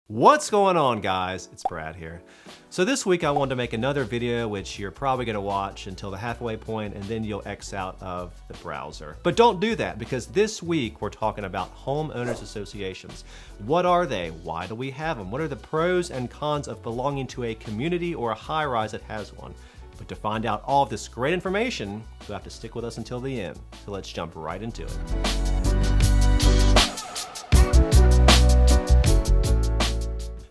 What's going on, guys? It's Brad here. So this week I wanted to make another video which you're probably going to watch until the halfway point and then you'll X out of the browser. But don't do that, because this week we're talking about homeowners associations. What are they? Why do we have them? What are the pros and cons of belonging to a community or a high-rise that has one? But to find out all of this great information, you'll have to stick with us until the end. So let's jump right into it.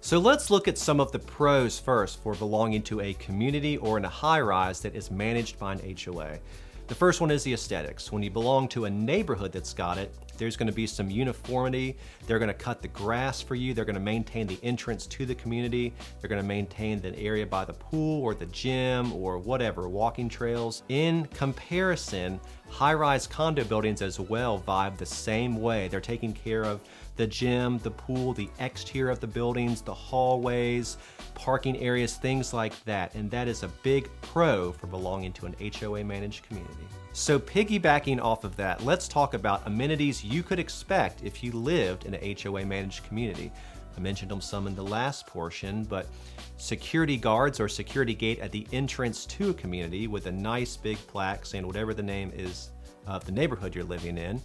So let's look at some of the pros first for belonging to a community or in a high-rise that is managed by an HOA. The first one is the aesthetics. When you belong to a neighborhood that's got it, there's going to be some uniformity. They're going to cut the grass for you. They're going to maintain the entrance to the community. They're going to maintain the area by the pool or the gym or whatever, walking trails. In comparison, high-rise condo buildings as well vibe the same way. They're taking care of the gym, the pool, the exterior of the buildings, the hallways, parking areas, things like that. And that is a big pro for belonging to an HOA managed community. So piggybacking off of that, let's talk about amenities you could expect if you lived in an HOA managed community. I mentioned them some in the last portion, but security guards or security gate at the entrance to a community with a nice big plaque saying whatever the name is of the neighborhood you're living in.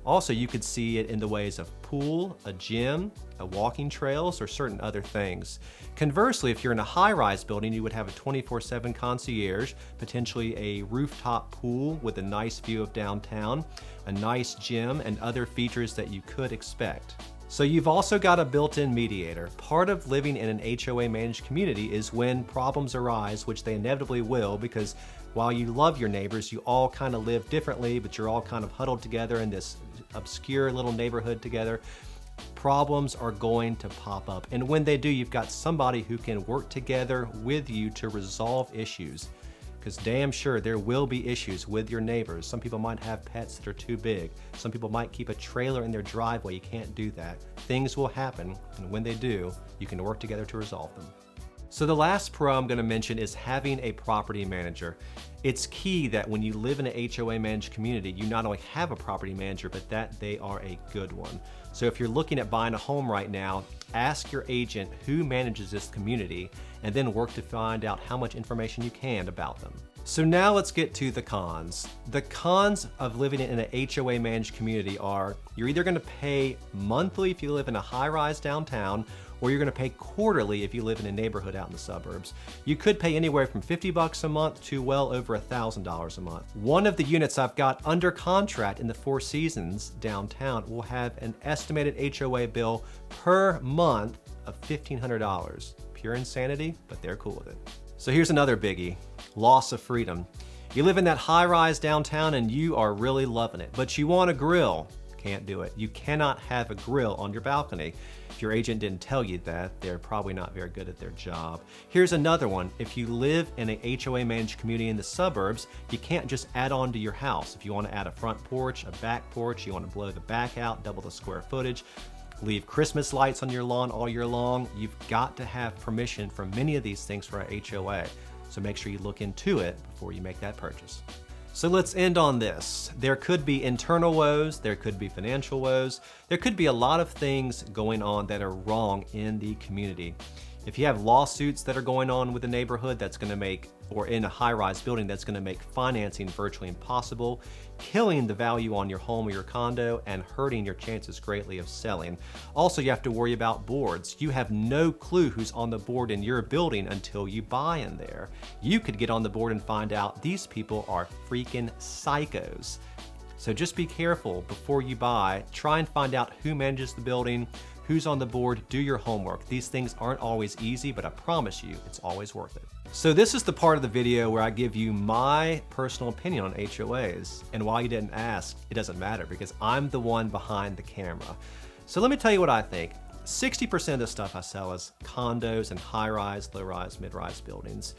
Also, you could see it in the ways of pool, a gym, walking trails, or certain other things. Conversely, if you're in a high-rise building, you would have a 24/7 concierge, potentially a rooftop pool with a nice view of downtown, a nice gym, and other features that you could expect. So you've also got a built-in mediator. Part of living in an HOA managed community is when problems arise, which they inevitably will, because while you love your neighbors, you all kind of live differently, but you're all kind of huddled together in this obscure little neighborhood together. Problems are going to pop up. And when they do, you've got somebody who can work together with you to resolve issues. Because damn sure there will be issues with your neighbors. Some people might have pets that are too big. Some people might keep a trailer in their driveway. You can't do that. Things will happen, and when they do, you can work together to resolve them. So the last pro I'm going to mention is having a property manager. It's key that when you live in an HOA managed community, you not only have a property manager, but that they are a good one. So if you're looking at buying a home right now, ask your agent who manages this community and then work to find out how much information you can about them. So now let's get to the cons. The cons of living in an HOA managed community are you're either going to pay monthly if you live in a high-rise downtown, or you're going to pay quarterly if you live in a neighborhood out in the suburbs. You could pay anywhere from $50 a month to well over $1,000 a month. One of the units I've got under contract in the Four Seasons downtown will have an estimated HOA bill per month of $1,500. Pure insanity, but they're cool with it. So here's another biggie, loss of freedom. You live in that high-rise downtown and you are really loving it, but you want a grill. Can't do it. You cannot have a grill on your balcony. If your agent didn't tell you that, they're probably not very good at their job. Here's another one. If you live in a HOA managed community in the suburbs, you can't just add on to your house. If you want to add a front porch, a back porch, you want to blow the back out, double the square footage, leave Christmas lights on your lawn all year long, you've got to have permission for many of these things for a HOA. So make sure you look into it before you make that purchase. So let's end on this. There could be internal woes, there could be financial woes, there could be a lot of things going on that are wrong in the community. If you have lawsuits that are going on with the neighborhood, that's going to make, or in a high-rise building, that's going to make financing virtually impossible, killing the value on your home or your condo, and hurting your chances greatly of selling. Also, you have to worry about boards. You have no clue who's on the board in your building until you buy in there. You could get on the board and find out these people are freaking psychos. So just be careful before you buy. Try and find out who manages the building, who's on the board, do your homework. These things aren't always easy, but I promise you, it's always worth it. So this is the part of the video where I give you my personal opinion on HOAs. And while you didn't ask, it doesn't matter because I'm the one behind the camera. So let me tell you what I think. 60% of the stuff I sell is condos and high-rise, low-rise, mid-rise buildings.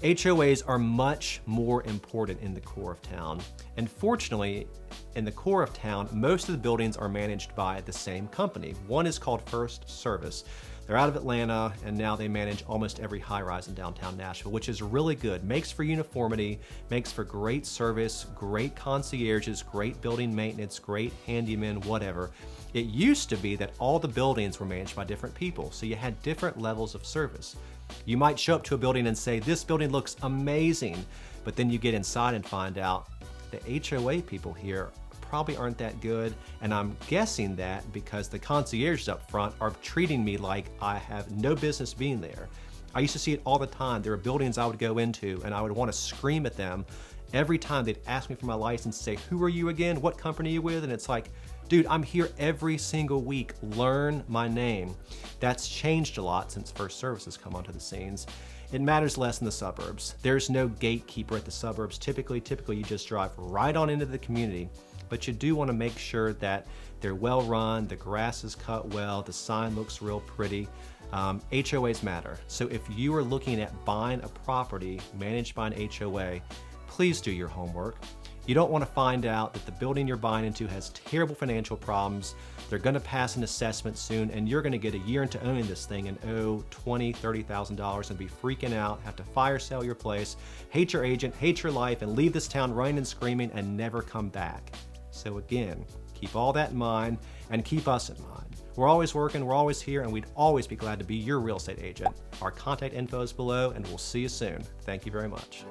HOAs are much more important in the core of town. And fortunately, in the core of town, most of the buildings are managed by the same company. One is called First Service. They're out of Atlanta, and now they manage almost every high-rise in downtown Nashville, which is really good. Makes for uniformity, makes for great service, great concierges, great building maintenance, great handymen, whatever. It used to be that all the buildings were managed by different people, so you had different levels of service. You might show up to a building and say, this building looks amazing, but then you get inside and find out the HOA people here probably aren't that good, and I'm guessing that because the concierges up front are treating me like I have no business being there. I used to see it all the time. There were buildings I would go into and I would want to scream at them every time they'd ask me for my license, say, who are you again? What company are you with? And it's like, dude, I'm here every single week. Learn my name. That's changed a lot since First Service has come onto the scenes. It matters less in the suburbs. There's no gatekeeper at the suburbs. Typically you just drive right on into the community. But you do want to make sure that they're well run, the grass is cut well, the sign looks real pretty. HOAs matter. So if you are looking at buying a property managed by an HOA, please do your homework. You don't want to find out that the building you're buying into has terrible financial problems, they're going to pass an assessment soon, and you're going to get a year into owning this thing and owe $20,000, $30,000 and be freaking out, have to fire sale your place, hate your agent, hate your life, and leave this town running and screaming and never come back. So again, keep all that in mind and keep us in mind. We're always working, we're always here, and we'd always be glad to be your real estate agent. Our contact info is below, and we'll see you soon. Thank you very much.